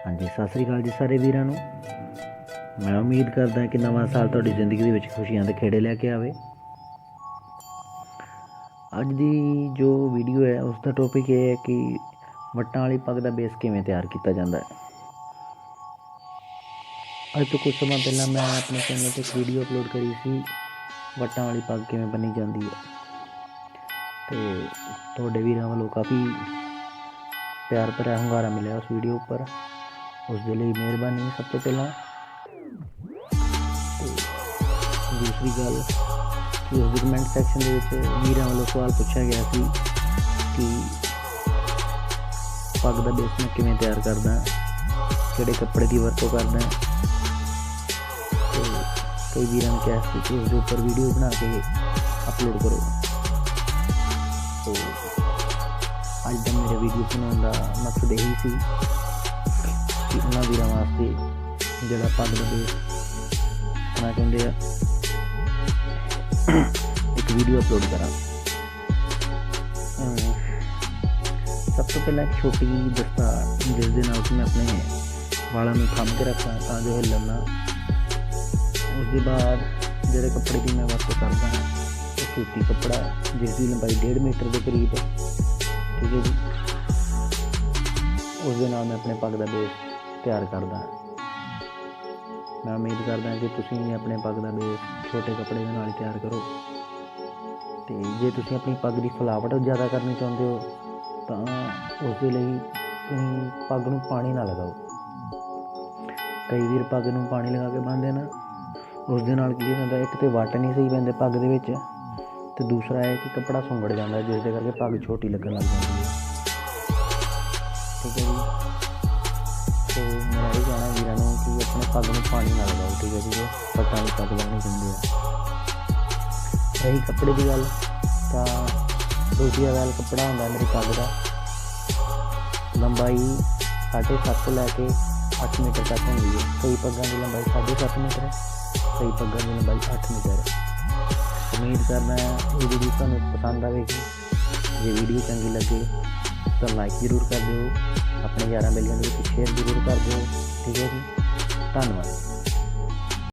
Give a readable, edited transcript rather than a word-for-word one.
हाँ जी, सत श्री अकाल जी सारे वीरां नूं। मैं उम्मीद करदा कि नवां साल तुहाडी जिंदगी दे विच खुशियां दे खेड़े लैके आवे। अज दी जो वीडियो है उसका टॉपिक ये है कि वट्टां वाली पग दा बेस किवें तैयार किया जाता है। अज तो कुछ समय पहला मैं अपने चैनल पर एक वीडियो अपलोड करी सी, वट्टां वाली पग किवें बनी जाती है। तो तुहाडे वीरां वालों काफ़ी प्यार भरा hungaरा मिले उस वीडियो पर, उसके लिए मेहरबानी सब तो पहला। दूसरी गल कि उस कमेंट सैक्शन के वीरां वालों सवाल पूछा गया सी कि पग का बेस मैं किवें तैयार करदा, किहड़े कपड़े की वरतों करदा। तो कई वीरां ने कहा कि उसके ऊपर वीडियो बना के अपलोड करो। तो अज का मेरे वीडियो बनाने का मकसद यही सी कि उन्होंने वीरां वास्ते जिहड़ा पग का बेस करना चाहते हैं एक वीडियो अपलोड करा। सब तो पहला एक छोटी दस्तार जिस दे नाल मैं अपने वालों में थम के रखा तां जो हिलन ना। उसके बाद जिहड़े कपड़े की मैं वरतों करदा वो सूती कपड़ा जिसकी लंबाई 1.5 मीटर के करीब है। ठीक है जी, उस दे नाल मैं अपने पग का बेस तैयार करदा। मैं उम्मीद करदा कि तुसीं भी अपने पग का बेस छोटे कपड़े के नाल तैयार करो। तो जे तुसीं अपनी पग की फलावट ज़्यादा करनी चाहते हो तो उसके लिए तुसीं पग नूं पानी ना लगाओ। कई वीर पग नूं पानी लगा के बन्नदे ना, उस दे नाल की होंदा, एक तो वट नहीं सही पैंदे पग दे विच, ते दूसरा है कि कपड़ा सुंगड़ जाता है जिस करके पग छोटी लगन लग जाती है। ठीक है जी, तो मेरा यही कहना है वीरां नूं कि अपने पग में पानी ना लगाओ। ठीक है जी, जो वट्टां वाली पग बननी चाहते हैं। रही कपड़े की गल तो दूसरी गल कपड़ा होंदा मेरी पग का लंबाई 7.5 तो लैके 8 मीटर तक होंदी है। कई पग्गां की लंबाई 7.5 मीटर है, कई पग्गां की लंबाई 8 मीटर है। उम्मीद करना ये वीडियो तुहानूं पसंद आएगी। जे वीडियो चंगी लगे तो लाइक जरूर कर दो, अपने यारां बेलियां दे विच शेयर जरूर कर दो। ठीक है जी, धन्नवाद।